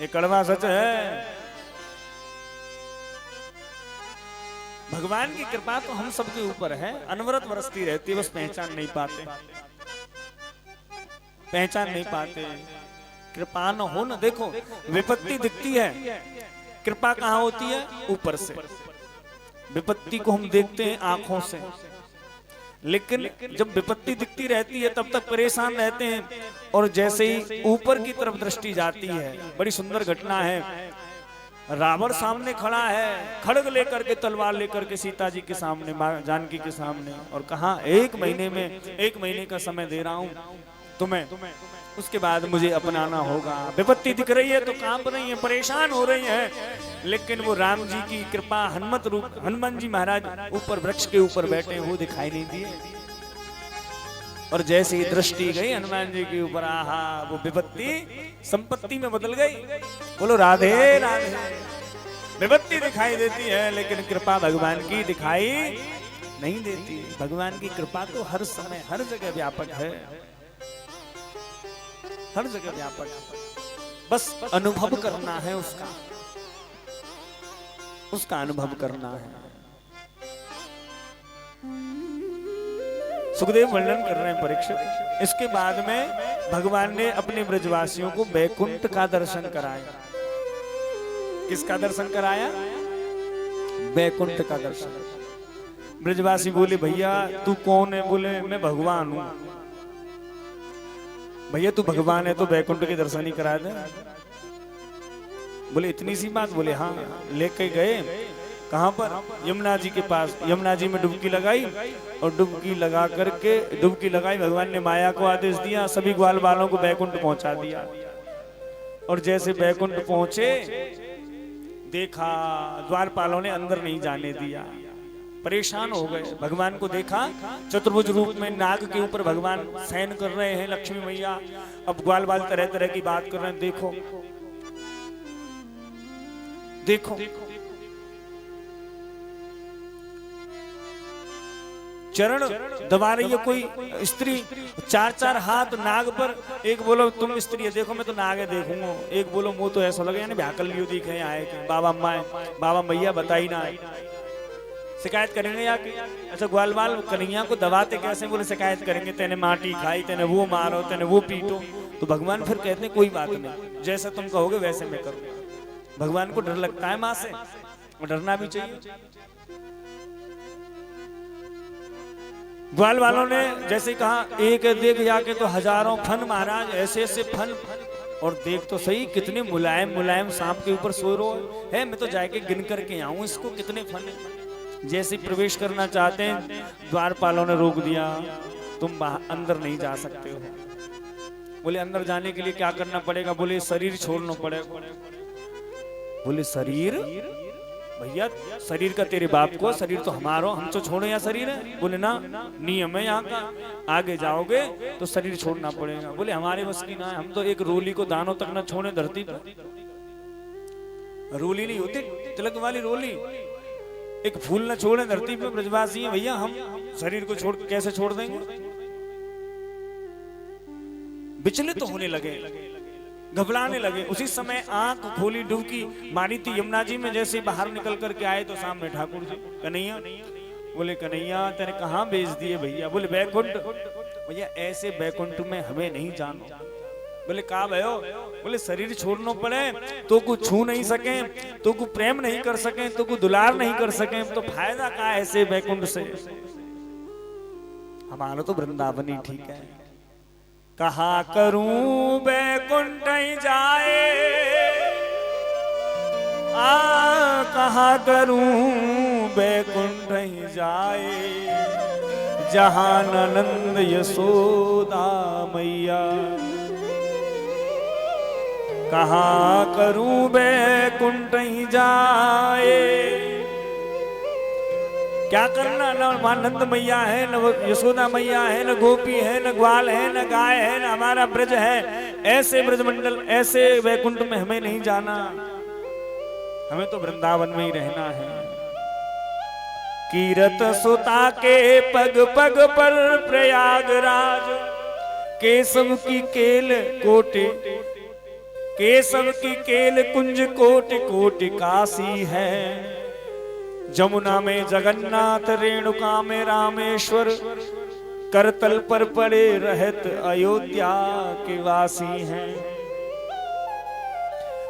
ये कड़वा सच है। भगवान की कृपा तो हम सबके ऊपर है, अनवरत बरसती रहती है, बस पहचान नहीं पाते, पहचान नहीं पाते। कृपा न हो न, देखो विपत्ति दिखती है, कृपा कहाँ होती है? ऊपर से। विपत्ति को हम देखते हैं आंखों से, लेकिन जब विपत्ति दिखती रहती है तब तक परेशान रहते हैं, और जैसे ही ऊपर की तरफ दृष्टि जाती है, बड़ी सुंदर घटना है। रावण सामने खड़ा है, खड्ग लेकर के, तलवार लेकर के सीता जी के सामने, मां जानकी के सामने, और कहा 1 महीने का समय दे रहा हूं तुम्हें, उसके बाद मुझे अपनाना होगा। विपत्ति दिख रही है तो कांप रही है, परेशान हो रही है, लेकिन वो राम जी की कृपा, हनुमान जी महाराज ऊपर वृक्ष के ऊपर बैठे, वो दिखाई नहीं दिए। और जैसे ही दृष्टि गई हनुमान जी के ऊपर, आहा, वो विपत्ति संपत्ति में बदल गई। बोलो राधे राधे। विपत्ति दिखाई देती है लेकिन कृपा भगवान की दिखाई नहीं देती। भगवान की कृपा तो हर समय हर जगह व्यापक है, हर जगह व्यापक है, बस अनुभव करना है, उसका अनुभव करना है। सुखदेव वर्णन कर रहे हैं परीक्षित। इसके बाद में भगवान ने अपने ब्रजवासियों को बैकुंठ का दर्शन कराया। किसका दर्शन कराया? बैकुंठ का दर्शन। ब्रजवासी बोले भैया तू कौन है? बोले मैं भगवान हूं। भैया तू भगवान है तो बैकुंठ के दर्शन ही करा दे। बोले इतनी सी बात? बोले हाँ। लेके गए कहां पर? यमुना जी के पास। यमुना जी में डुबकी लगाई, और डुबकी लगा करके, डुबकी लगाई, भगवान ने माया को आदेश दिया, सभी ग्वाल बालों को बैकुंठ पहुंचा दिया। और जैसे बैकुंठ पहुंचे, देखा द्वारपालों ने अंदर नहीं जाने दिया, परेशान हो गए। भगवान को देखा चतुर्भुज रूप में, नाग के ऊपर भगवान शयन कर रहे हैं, लक्ष्मी मैया। अब ग्वाल बाल तरह तरह की बात कर रहे हैं, देखो देखो चरण दबा रही है कोई स्त्री, 4-4 हाथ नाग पर। एक बोलो तुम स्त्री है, देखो मैं तो नाग है देखूंगा। एक बोलो मुंह तो ऐसा लगे यानी भ्याकल लियो दिखे आए के बाबा अम्मा है, बाबा मैया बताई ना। शिकायत करेंगे या कि अच्छा ग्वाल बाल कन्हैया को दबाते कैसे? बोले शिकायत करेंगे, तेने माटी खाई, तेने वो मारो, तेने वो पीटो। तो भगवान फिर कहते हैं कोई बात नहीं, जैसा तुम कहोगे वैसे मैं करूंगा। भगवान को डर लगता है मां से, और डरना भी चाहिए। ग्वाल वालों ने जैसे कहा, एक देख जाके तो हजारों फन महाराज, ऐसे ऐसे फन। और देख तो सही कितने मुलायम मुलायम सांप के ऊपर सो रो है। मैं तो जाके गिन करके आऊं इसको कितने फन है। जैसे प्रवेश करना चाहते हैं, द्वारपालों ने रोक दिया, तुम अंदर नहीं जा सकते हो। बोले अंदर जाने के लिए क्या करना पड़ेगा? बोले शरीर छोड़ना पड़ेगा। बोले शरीर? भैया शरीर का तेरे बाप को, शरीर तो हमारा, हम तो छोड़े या शरीर है? बोले ना, नियम है यहाँ का, आगे जाओगे तो शरीर छोड़ना पड़ेगा। बोले हमारे बस की ना है, हम तो एक रोली को दानों तक ना छोड़े धरती पर। रोली नहीं होती तिलक वाली रोली, एक फूल न छोड़े धरती पे। ब्रजवासी है भैया, हम शरीर को छोड़ कैसे छोड़ देंगे? विचलित तो होने लगे, घबराने लगे। उसी समय आंख खोली, डुबकी मारी थी यमुना जी में। जैसे बाहर निकल करके आए तो सामने ठाकुर जी। कन्हैया? बोले कन्हैया तेने कहाँ भेज दिए भैया? बोले बैकुंठ। भैया ऐसे बैकुंठ में हमें नहीं जानो। बोले कहा भयो? बोले शरीर छोड़ना पड़े तो कुछ छू नहीं सके, तो कुछ प्रेम नहीं कर सके, तो कुछ दुलार नहीं कर सके, तो फायदा क्या ऐसे बैकुंठ से? हमारा तो वृंदावन ही ठीक है। कहा करूं बैकुंठ ही जाए, कहा करूं बैकुंठ ही जाए, जहां नंद यशोदा मैया। कहा करूं बैकुंठ ही जाए, क्या करना? न नंद मैया है, न यशोदा मैया है, न गोपी है, न ग्वाल है, न गाय है, न हमारा ब्रज है। ऐसे ब्रजमंडल, ऐसे वैकुंठ में हमें नहीं जाना, हमें तो वृंदावन में ही रहना है। कीरत सुता के पग पग पर प्रयागराज, केशव की केल कोटे, केशव की केल कुंज कोटि कोटि काशी है। जमुना में जगन्नाथ, रेणुका में रामेश्वर, करतल पर पड़े रहत अयोध्या के वासी हैं।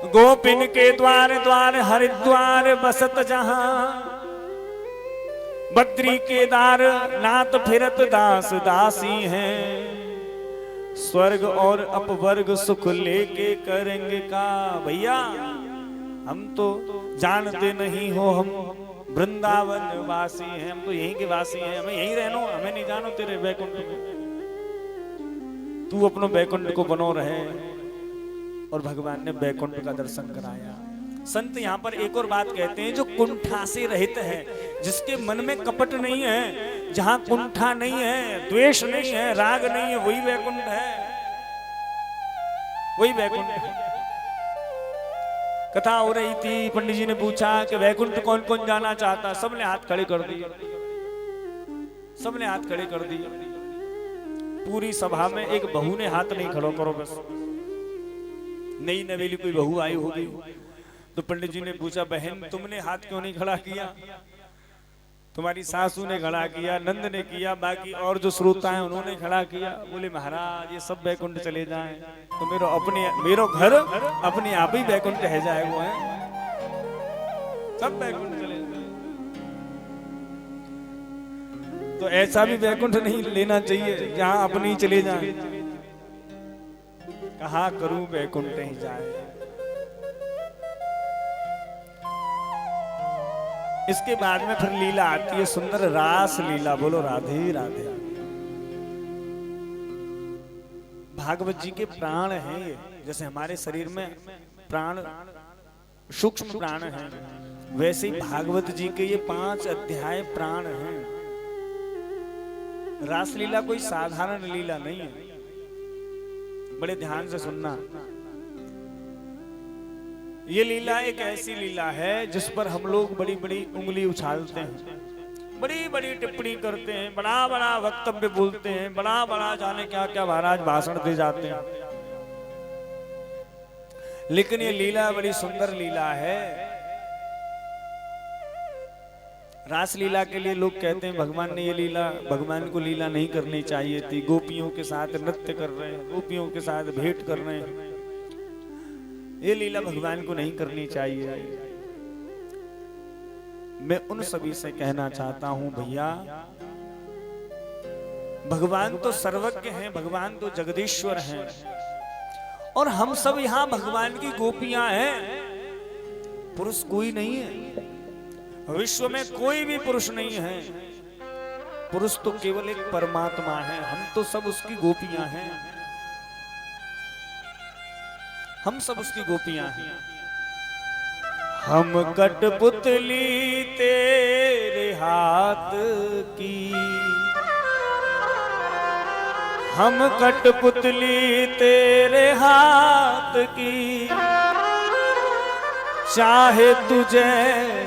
गोपिन के द्वार द्वार हरिद्वार बसत जहां, बद्री केदार नाथ फिरत दास दासी हैं। स्वर्ग और अपवर्ग सुख लेके करेंगे का। भैया हम तो जानते नहीं हो, हम वृंदावन वासी हैं, हम तो यहीं के वासी हैं, हमें यहीं रहनो, हमें नहीं जानो तेरे बैकुंठ में। तू अपनो बैकुंठ को बनो रहे। और भगवान ने बैकुंठ का दर्शन कराया। संत यहाँ पर एक और बात कहते हैं, जो कुंठा से रहित है, जिसके मन में कपट नहीं है, जहां कुंठा नहीं है, द्वेष नहीं है, राग नहीं है, वही वैकुंठ है, वही वैकुंठ है। कथा हो रही थी, पंडित जी ने पूछा कि वैकुंठ कौन कौन जाना चाहता। सबने हाथ खड़े कर दिए, सबने हाथ खड़े कर दिए। पूरी सभा में एक बहू ने हाथ नहीं खड़ा करो, बस नई नवेली कोई बहू आई होगी। तो पंडित जी ने पूछा, बहन तुमने हाथ क्यों नहीं खड़ा किया? तुम्हारी सासू ने खड़ा किया, नंद ने किया, बाकी और जो श्रोता हैं उन्होंने खड़ा किया। बोले महाराज ये सब बैकुंठ चले जाएं तो मेरो घर अपने आप ही बैकुंठ रह जाए। वो है सब बैकुंठ चले जाए। तो ऐसा भी बैकुंठ नहीं लेना चाहिए जहां अपनी चले जाए। कहा करूं बैकुंठ नहीं जाए। इसके बाद में फिर लीला आती है, सुंदर रास लीला। बोलो राधे राधे। भागवत जी के प्राण हैं ये, जैसे हमारे शरीर में प्राण सूक्ष्म प्राण हैं, वैसे ही भागवत जी के ये 5 अध्याय प्राण हैं। रास लीला कोई साधारण लीला नहीं है, बड़े ध्यान से सुनना। ये लीला एक ऐसी लीला है जिस पर हम लोग बड़ी बड़ी उंगली उछालते हैं, बड़ी बड़ी टिप्पणी करते हैं, बड़ा बड़ा वक्तव्य बोलते हैं, बड़ा बड़ा जाने क्या क्या महाराज भाषण दे जाते हैं। लेकिन ये लीला बड़ी सुंदर लीला है। रास लीला के लिए लोग कहते हैं भगवान ने ये लीला, भगवान को लीला नहीं करनी चाहिए थी। गोपियों के साथ नृत्य कर रहे हैं, गोपियों के साथ भेंट कर रहे हैं, ये लीला भगवान को नहीं करनी चाहिए। मैं उन सभी से कहना चाहता हूं, भैया भगवान तो सर्वज्ञ हैं, भगवान तो जगदीश्वर हैं, और हम सब यहां भगवान की गोपियां हैं। पुरुष कोई नहीं है, विश्व में कोई भी पुरुष नहीं है। पुरुष तो केवल एक परमात्मा है, हम तो सब उसकी गोपियां हैं, हम सब उसकी गोपियां हैं। हम कठपुतली तेरे हाथ की, हम कठपुतली तेरे हाथ की, चाहे तुझे